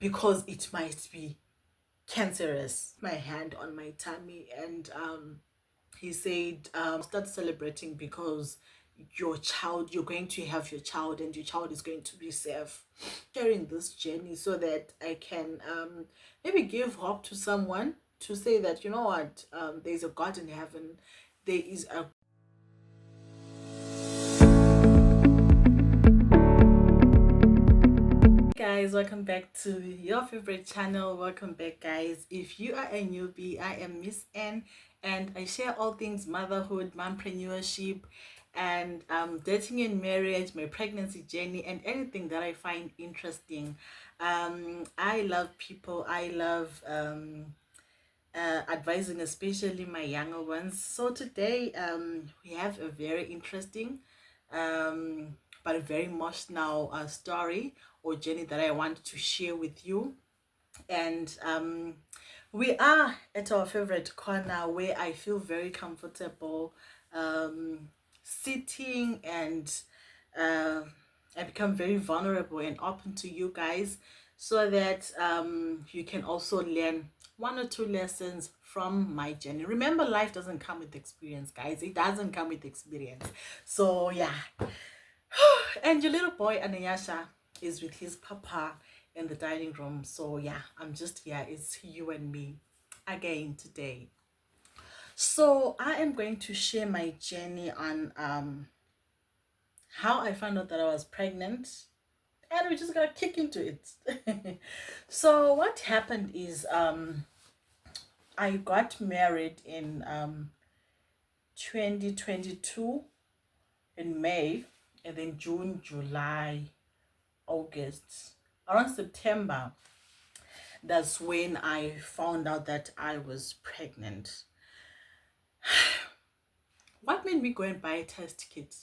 because it might be cancerous. My hand on my tummy, and he said, start celebrating because you're going to have your child, and your child is going to be safe. Sharing this journey so that I can maybe give hope to someone, to say that, you know what, there's a God in heaven. There is a guys, welcome back to your favorite channel. Welcome back, guys. If you are a newbie, I am Miss N, and I share all things motherhood, mompreneurship, and dating and marriage, my pregnancy journey, and anything that I find interesting. I love people. I love advising, especially my younger ones. So today we have a very interesting but a very emotional story or journey that I want to share with you. And we are at our favorite corner where I feel very comfortable sitting, and I become very vulnerable and open to you guys, so that you can also learn one or two lessons from my journey. Remember, life doesn't come with experience, guys. It doesn't come with experience. So yeah. And your little boy Anayasha is with his papa in the dining room. So yeah, I'm just here. It's you and me again today. So I am going to share my journey on how I found out that I was pregnant, and we're just gonna kick into it. So what happened is I got married in 2022 in May, and then June, July, August, around September, that's when I found out that I was pregnant. What made me go and buy a test kit?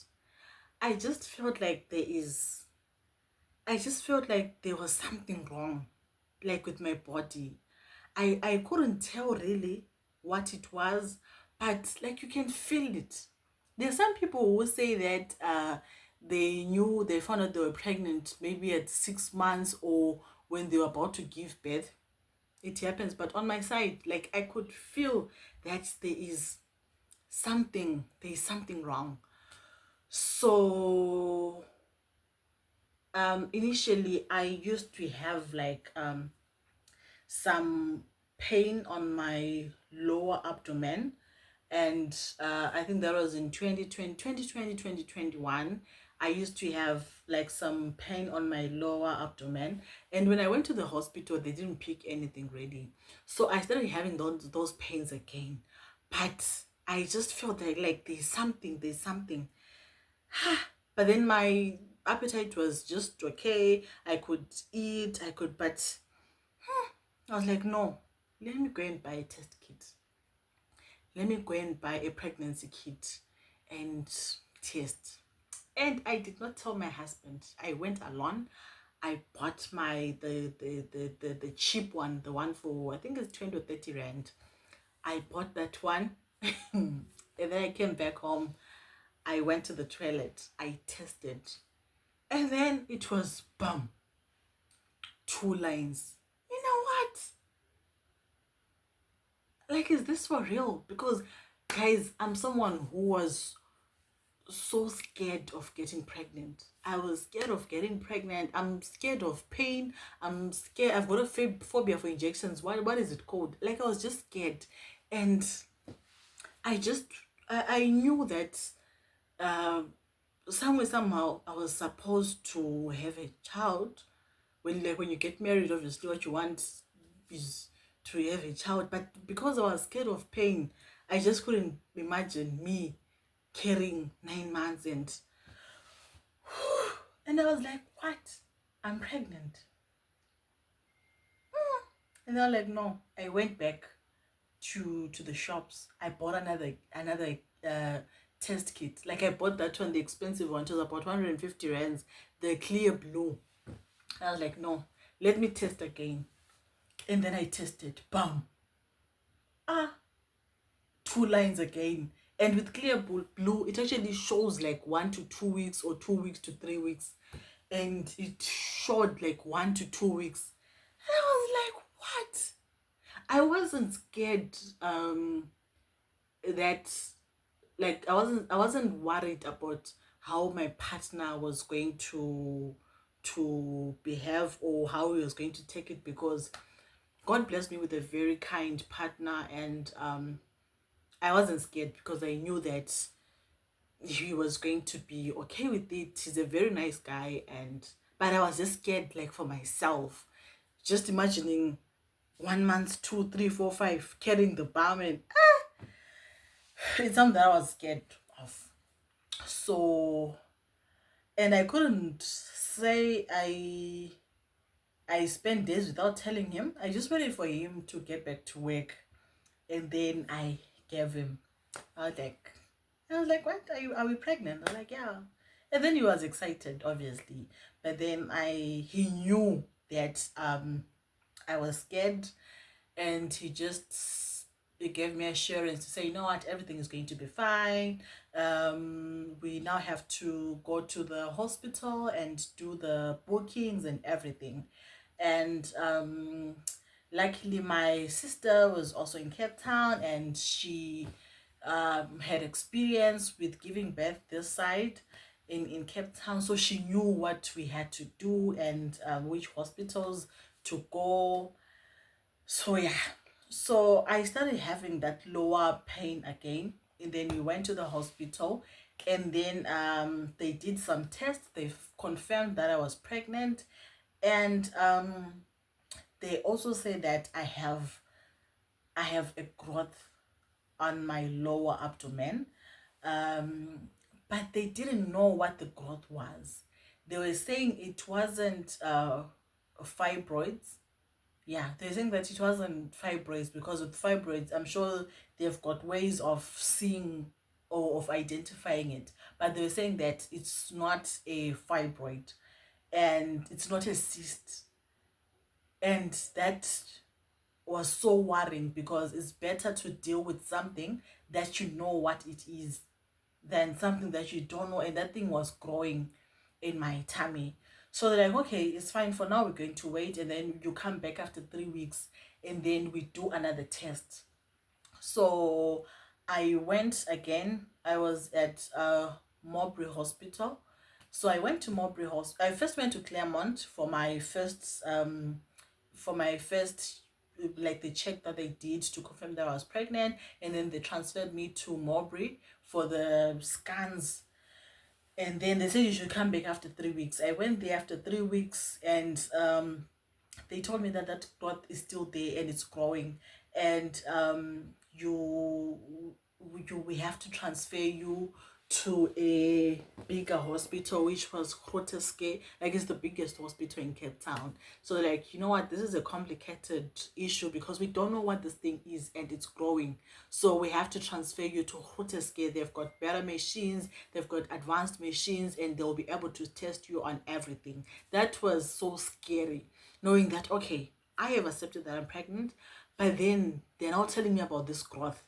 I just felt like there was something wrong, like with my body. I couldn't tell really what it was, but like you can feel it. There are some people who say that they found out they were pregnant maybe at 6 months, or when they were about to give birth. It happens, but on my side, like I could feel that there is something wrong. So initially I used to have like some pain on my lower abdomen, and I think that was in 2021. I used to have like some pain on my lower abdomen, and when I went to the hospital they didn't pick anything really, so I started having those pains again. But I just felt like there's something. But then my appetite was just okay. I could eat, but I was like, no, let me go and buy a test kit. Let me go and buy a pregnancy kit and test. And I did not tell my husband. I went alone. I bought the cheap one, the one for I think it's 20 or 30 rand. I bought that one. And then I came back home. I went to the toilet. I tested. And then it was bam. 2 lines. You know what? Like, is this for real? Because guys, I'm someone who was so scared of getting pregnant. I was scared of getting pregnant. I'm scared of pain. I'm scared. I've got a phobia for injections. What is it called? Like, I was just scared. And I knew that somehow I was supposed to have a child. When you get married, obviously what you want is to have a child. But because I was scared of pain, I just couldn't imagine me carrying 9 months, and I was like, what? I'm pregnant. And they're like, no. I went back to the shops. I bought another test kit. Like, I bought that one, the expensive one. It was about 150 rands, the clear blue. I was like, no, let me test again. And then I tested. Bam. 2 lines again. And with clear blue, it actually shows like 1 to 2 weeks or 2 weeks to 3 weeks. And it showed like 1 to 2 weeks. I was like, what? I wasn't scared that like I wasn't worried about how my partner was going to behave or how he was going to take it, because God blessed me with a very kind partner, and I wasn't scared because I knew that he was going to be okay with it. He's a very nice guy, and but I was just scared, like, for myself, just imagining 1 month, two, three, four, five, carrying the barman. It's something that I was scared of. So, and I couldn't say I spent days without telling him. I just waited for him to get back to work, and then I gave him. I was like, I was like, what? Are we pregnant? I was like, yeah. And then he was excited, obviously. But then he knew that I was scared, and he gave me assurance to say, you know what, everything is going to be fine. We now have to go to the hospital and do the bookings and everything. And luckily, my sister was also in Cape Town, and she had experience with giving birth this side in Cape Town, so she knew what we had to do and which hospitals to go. So yeah, so I started having that lower pain again, and then we went to the hospital, and then they did some tests. They confirmed that I was pregnant, and they also said that I have a growth on my lower abdomen, um, but they didn't know what the growth was. They were saying it wasn't fibroids. Yeah, they're saying that it wasn't fibroids, because with fibroids, I'm sure they've got ways of seeing or of identifying it. But they were saying that it's not a fibroid and it's not a cyst. And that was so worrying, because it's better to deal with something that you know what it is than something that you don't know. And that thing was growing in my tummy. So they're like, okay, it's fine for now. We're going to wait, and then you come back after 3 weeks, and then we do another test. So I went again. I was at Mowbray Hospital. So I went to Mowbray Hospital. I first went to Claremont for my first, like, the check that they did to confirm that I was pregnant, and then they transferred me to Mowbray for the scans, and then they said you should come back after 3 weeks. I went there after 3 weeks, and they told me that that growth is still there and it's growing, and we have to transfer you to a bigger hospital, which was Grooteske. Like, it's the biggest hospital in Cape Town. So, like, you know what, this is a complicated issue because we don't know what this thing is and it's growing. So we have to transfer you to Grooteske. They've got better machines, they've got advanced machines, and they'll be able to test you on everything. That was so scary, knowing that, okay, I have accepted that I'm pregnant, but then they're now telling me about this growth.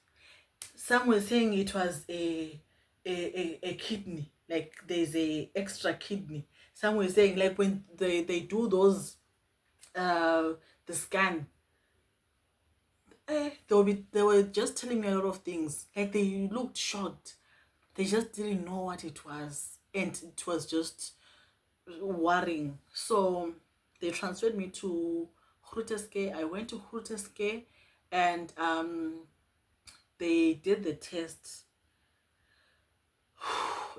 Some were saying it was a kidney, like there's a extra kidney. Some were saying, like, when they do those the scan, they were just telling me a lot of things. Like, they looked shocked. They just didn't know what it was, and it was just worrying. So they transferred me to Grooteske. I went to Grooteske, and they did the test,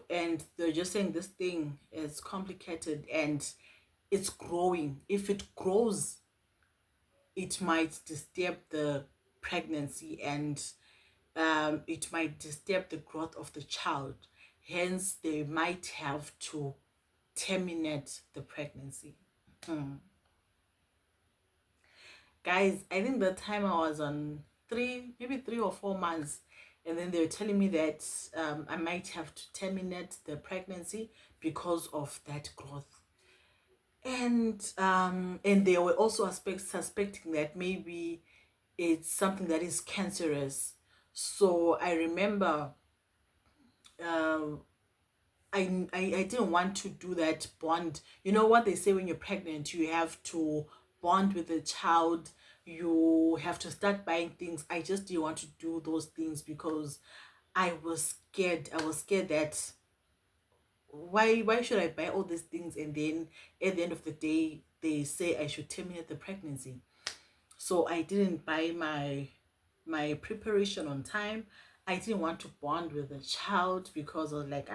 and they're just saying this thing is complicated and it's growing. If it grows, it might disturb the pregnancy, and it might disturb the growth of the child. Hence, they might have to terminate the pregnancy. Guys, I think the time I was on maybe 3 or 4 months, and then they were telling me that I might have to terminate the pregnancy because of that growth. And they were also suspecting that maybe it's something that is cancerous. So I remember I didn't want to do that bond. You know what they say, when you're pregnant, you have to bond with the child, you have to start buying things. I just didn't want to do those things because I was scared. I was scared that why should I buy all these things and then at the end of the day they say I should terminate the pregnancy. So I didn't buy my preparation on time. I didn't want to bond with the child because I was like,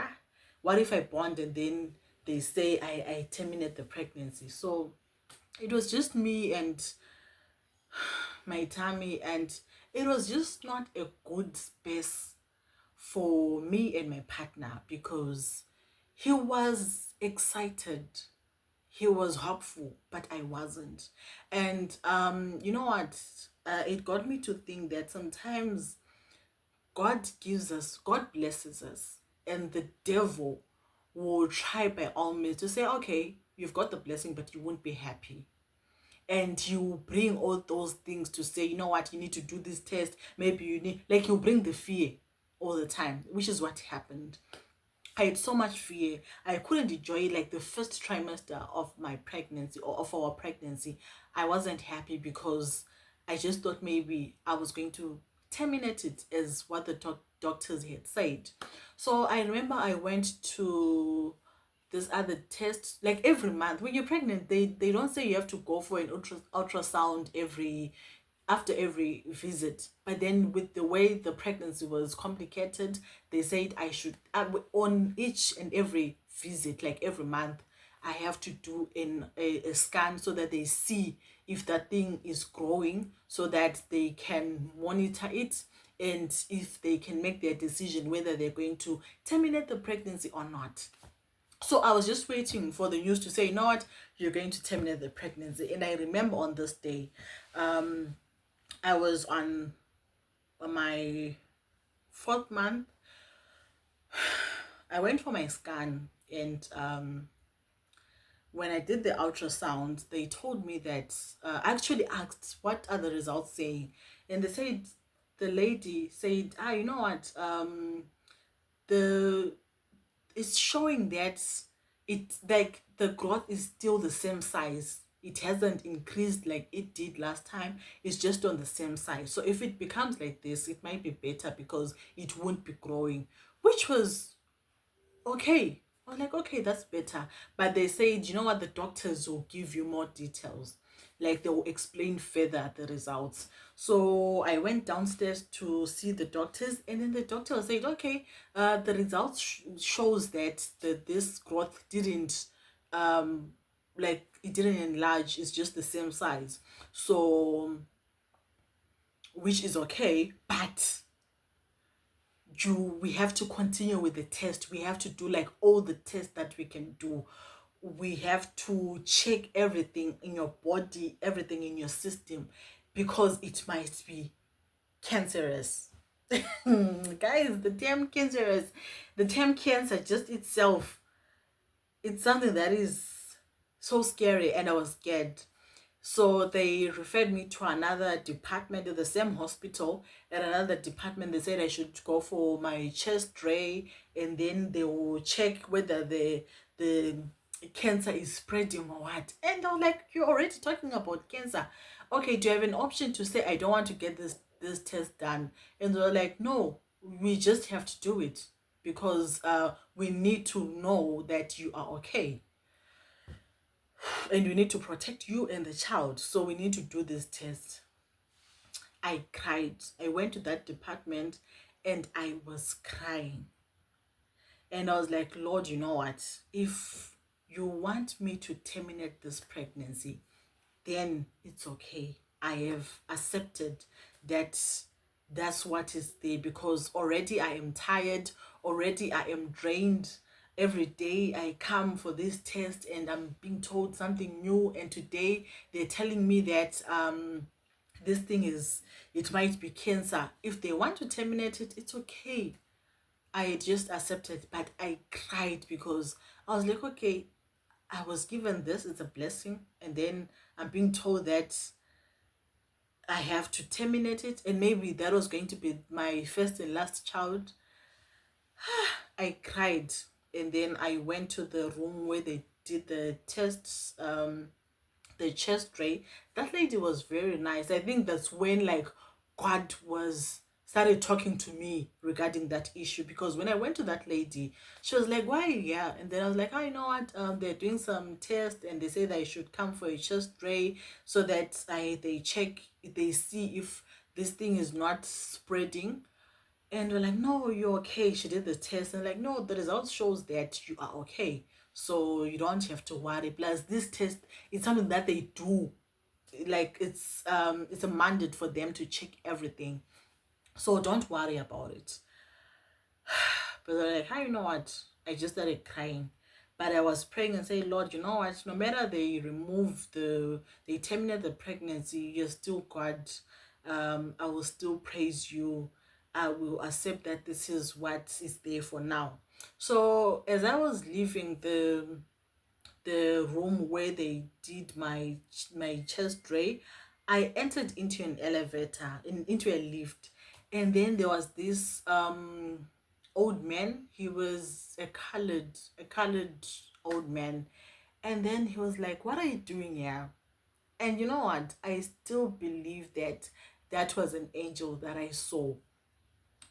what if I bond and then they say I terminate the pregnancy? So it was just me and my tummy, and it was just not a good space for me and my partner because he was excited, he was hopeful, but I wasn't. And you know what, it got me to think that sometimes God blesses us, and the devil will try by all means to say, okay, you've got the blessing but you won't be happy, and you bring all those things to say, you know what, you need to do this test, maybe you need, like, you bring the fear all the time, which is what happened. I had so much fear. I couldn't enjoy, like, the first trimester of my pregnancy, or of our pregnancy. I wasn't happy because I just thought maybe I was going to terminate it, as what the doctors had said. So I remember I went to this other test, like, every month. When you're pregnant, they don't say you have to go for an ultrasound every after every visit, but then with the way the pregnancy was complicated, they said I should, on each and every visit, like every month, I have to do a scan so that they see if that thing is growing, so that they can monitor it, and if they can make their decision whether they're going to terminate the pregnancy or not. So I was just waiting for the news to say, you know what, you're going to terminate the pregnancy. And I remember on this day, I was on my fourth month. I went for my scan, and when I did the ultrasound, they told me that, I actually asked, what are the results saying? And they said, the lady said, you know what, the it's showing that it, like, the growth is still the same size. It hasn't increased like it did last time. It's just on the same size. So if it becomes like this, it might be better because it won't be growing, which was okay. I was like, okay, that's better. But they said, you know what, the doctors will give you more details. Like, they will explain further the results. So I went downstairs to see the doctors, and then the doctor said, okay, the results shows that this growth didn't, like, it didn't enlarge. It's just the same size. So, which is okay, but we have to continue with the test. We have to do, like, all the tests that we can do. We have to check everything in your body, everything in your system, because it might be cancerous. Guys, the term cancerous, the term cancer just itself, it's something that is so scary, and I was scared. So they referred me to another department in the same hospital. At another department, they said I should go for my chest ray, and then they will check whether the cancer is spreading or what. And I was like, you're already talking about cancer. Okay, do you have an option to say I don't want to get this test done? And they were like, no, we just have to do it because we need to know that you are okay, and we need to protect you and the child, so we need to do this test. I cried. I went to that department and I was crying, and I was like, Lord, you know what, if you want me to terminate this pregnancy, then it's okay. I have accepted that that's what is there, because already I am tired, already I am drained. Every day I come for this test and I'm being told something new, and today they're telling me that this thing is, it might be cancer. If they want to terminate it, it's okay. I just accepted, but I cried because I was like, okay, I was given this, it's a blessing, and then I'm being told that I have to terminate it, and maybe that was going to be my first and last child. I cried, and then I went to the room where they did the tests, the chest tray. That lady was very nice. I think that's when like God was started talking to me regarding that issue, because when I went to that lady, she was like, why are you here? And then I was like, oh, you know what, they're doing some test and they say that I should come for a chest tray so that they check, they see if this thing is not spreading. And we're like, no, you're okay. She did the test and like, no, the result shows that you are okay. So you don't have to worry. Plus, this test is something that they do. Like it's a mandate for them to check everything. So don't worry about it. But they're like, hey, you know what? I just started crying. But I was praying and saying, Lord, you know what? No matter they terminate the pregnancy, you're still God. I will still praise you. I will accept that this is what is there for now. So as I was leaving the room where they did my chest tray, I entered into an elevator, into a lift, and then there was this old man. He was a colored old man, and then he was like, "What are you doing here?" And you know what? I still believe that that was an angel that I saw.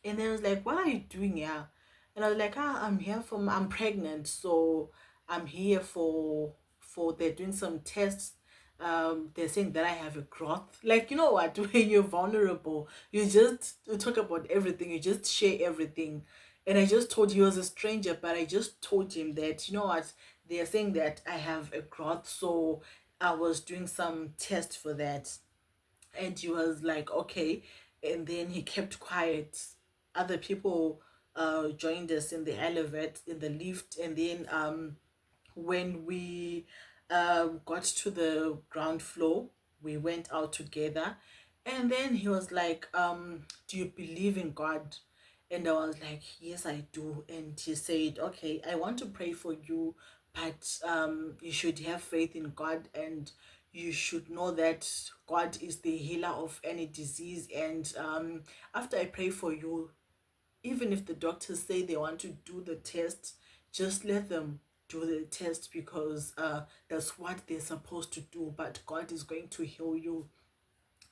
And then I was like, what are you doing here? And I was like, I'm here I'm pregnant, so I'm here for they're doing some tests. They're saying that I have a growth. Like, you know what, when you're vulnerable, you talk about everything, you just share everything. And I just told, he was a stranger, but I just told him that, you know what, they're saying that I have a growth, so I was doing some test for that. And he was like, okay. And then he kept quiet. Other people joined us in the elevator, in the lift. And then when we got to the ground floor, we went out together. And then he was like, do you believe in God? And I was like, yes, I do. And he said, okay, I want to pray for you, but you should have faith in God, and you should know that God is the healer of any disease. And after I pray for you, even if the doctors say they want to do the test, just let them do the test, because that's what they're supposed to do. But God is going to heal you.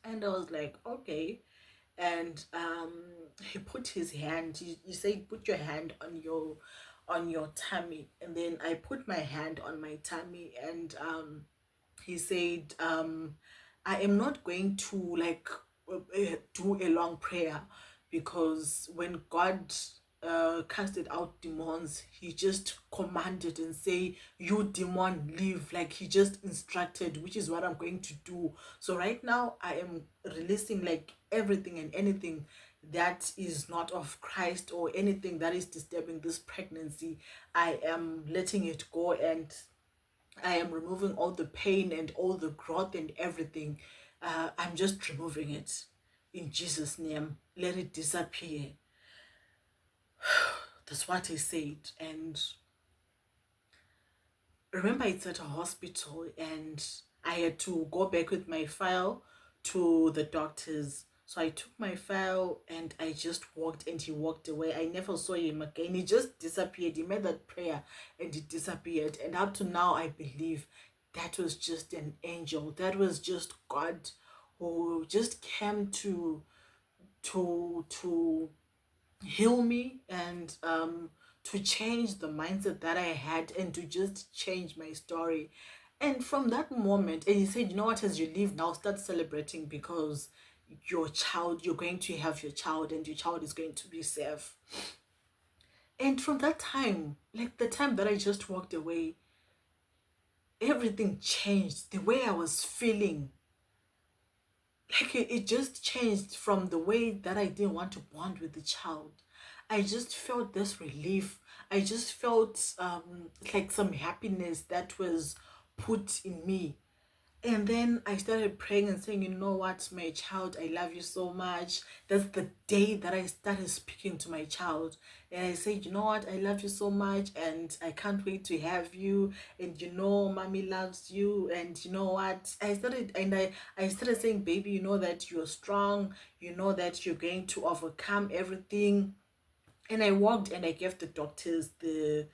And I was like, okay. And he put his hand, he said, put your hand on your tummy. And then I put my hand on my tummy, and he said, I am not going to like do a long prayer, because when God casted out demons, he just commanded and say, you demon leave. Like, he just instructed, which is what I'm going to do. So right now I am releasing like everything and anything that is not of Christ, or anything that is disturbing this pregnancy. I am letting it go, and I am removing all the pain and all the growth and everything. I'm just removing it in Jesus' name. Let it disappear. That's what he said. And remember, it's at a hospital, and I had to go back with my file to the doctors. So I took my file and I just walked, and he walked away. I never saw him again. He just disappeared. He made that prayer and he disappeared. And up to now, I believe that was just an angel. That was just God who just came to heal me, and to change the mindset that I had, and to just change my story. And from that moment, and he said, you know what, as you leave now, start celebrating, because you're going to have your child, and your child is going to be safe. And from that time, like the time that I just walked away, everything changed. The way I was feeling, like it just changed from the way that I didn't want to bond with the child. I just felt this relief. I just felt like some happiness that was put in me. And then I started praying and saying, you know what, my child, I love you so much. That's the day that I started speaking to my child. And I said, you know what, I love you so much, and I can't wait to have you. And you know, mommy loves you. And you know what, I started saying, baby, you know that you're strong. You know that you're going to overcome everything. And I walked and I gave the doctors the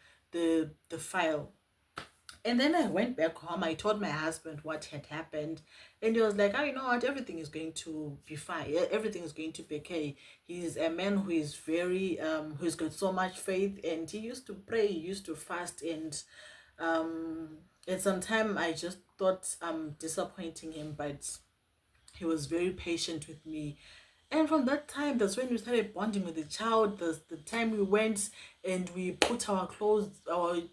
file. And then I went back home. I told my husband what had happened. And he was like, oh, you know what? Everything is going to be fine. Everything is going to be okay. He's a man who is who's got so much faith. And he used to pray, he used to fast. And sometimes I just thought I'm disappointing him. But he was very patient with me. And from that time, that's when we started bonding with the child. The time we went and we put our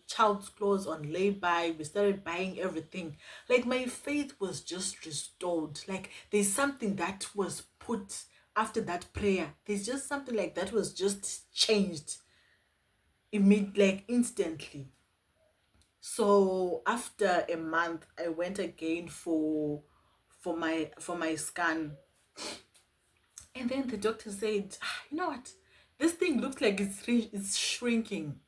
child's clothes on lay-by. We started buying everything. Like, my faith was just restored. Like, there's something that was put after that prayer. There's just something like that was just changed like instantly. So after a month, I went again for my scan. And then the doctor said, you know what? This thing looks like it's shrinking.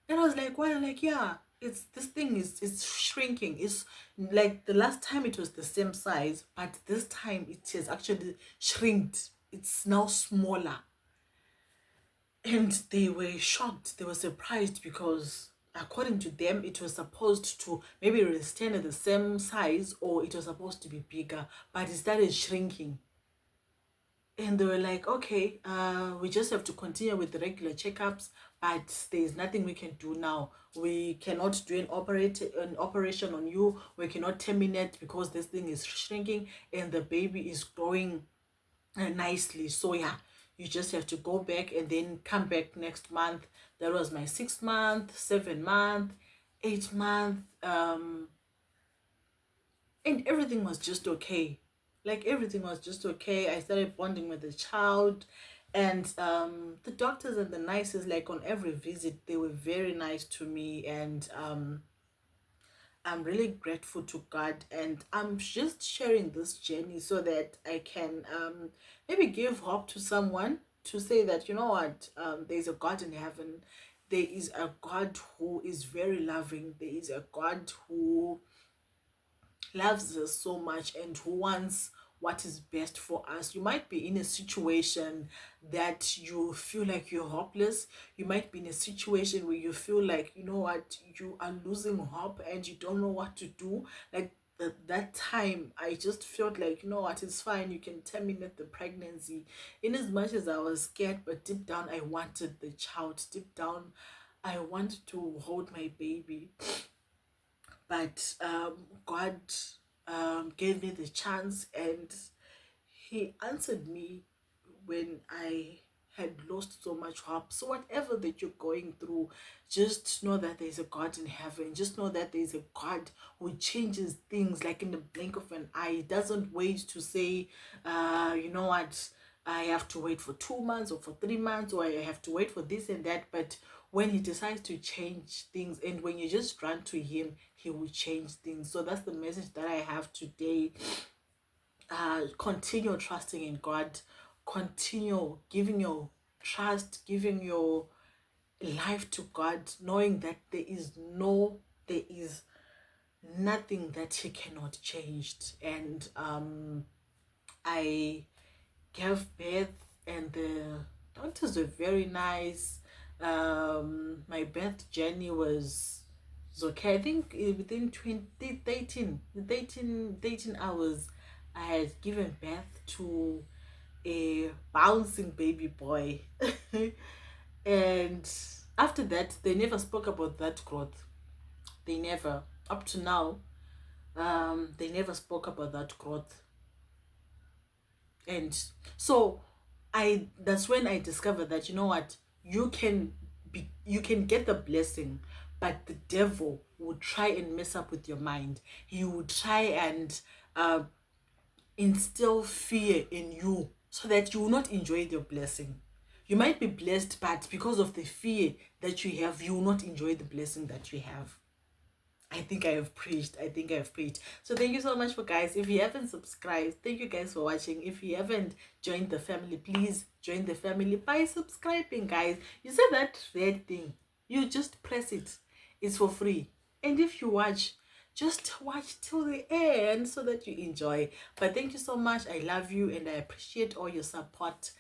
And I was like, well, like, yeah, it's this thing is shrinking. It's like the last time it was the same size, but this time it has actually shrinked. It's now smaller. And they were shocked. They were surprised because according to them, it was supposed to maybe stand at the same size or it was supposed to be bigger, but it started shrinking. And they were like, okay, we just have to continue with the regular checkups, but there's nothing we can do now. We cannot do an operation on you. We cannot terminate because this thing is shrinking and the baby is growing nicely. So yeah, you just have to go back and then come back next month. That was my 6 month, 7 month, 8 month, and everything was just okay. Like, everything was just okay. I started bonding with the child, and the doctors and the nurses, like, on every visit, they were very nice to me. And I'm really grateful to God, and I'm just sharing this journey so that I can maybe give hope to someone, to say that, you know what, there's a God in heaven. There is a God who is very loving. There is a God who loves us so much and who wants what is best for us. You might be in a situation that you feel like you're hopeless. You might be in a situation where you feel like, you know what, you are losing hope and you don't know what to do. Like, that time, I just felt like, you know what, it's fine. You can terminate the pregnancy. In as much as I was scared, but deep down, I wanted the child. Deep down, I wanted to hold my baby. But God gave me the chance, and He answered me when I had lost so much hope. So whatever that you're going through, just know that there's a God in heaven. Just know that there's a God who changes things like in the blink of an eye. He doesn't wait to say, you know what, I have to wait for 2 months or for 3 months, or I have to wait for this and that. But when He decides to change things, and when you just run to Him, He will change things. So that's the message that I have today. Continue trusting in God. Continue giving your trust, giving your life to God, knowing that there is nothing that He cannot change. And I gave birth, and the doctors were very nice. My birth journey was okay. I think within 13 hours, I had given birth to a bouncing baby boy. And after that, they never spoke about that growth. They never, up to now, they never spoke about that growth. And so that's when I discovered that, you know what, you can get the blessing, but the devil will try and mess up with your mind. He will try and uh, instill fear in you so that you will not enjoy your blessing. You might be blessed, but because of the fear that you have, you will not enjoy the blessing that you have. I think I have preached. I think I've preached. So thank you so much for guys. If you haven't subscribed, thank you guys for watching. If you haven't joined the family, please join the family by subscribing, guys. You see that red thing? You just press it. It's for free. And if you watch, just watch till the end so that you enjoy. But thank you so much. I love you and I appreciate all your support.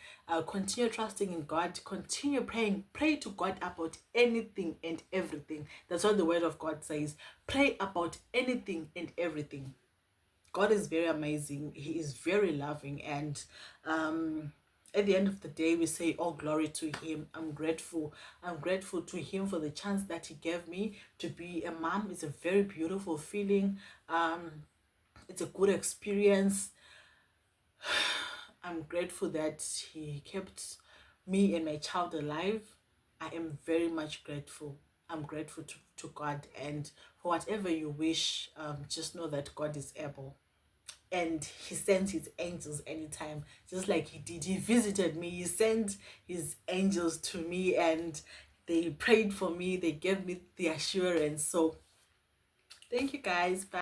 Continue trusting in God, continue praying. Pray to God about anything and everything. That's what the word of God says. Pray about anything and everything. God is very amazing. He is very loving. And at the end of the day, we say all glory to Him. I'm grateful. I'm grateful to Him for the chance that He gave me to be a mom. It's a very beautiful feeling. It's a good experience. I'm grateful that He kept me and my child alive. I am very much grateful. I'm grateful to God. And for whatever you wish, just know that God is able, and He sends His angels anytime, just like He did. He visited me, He sent His angels to me, and they prayed for me, they gave me the assurance. So thank you guys. Bye.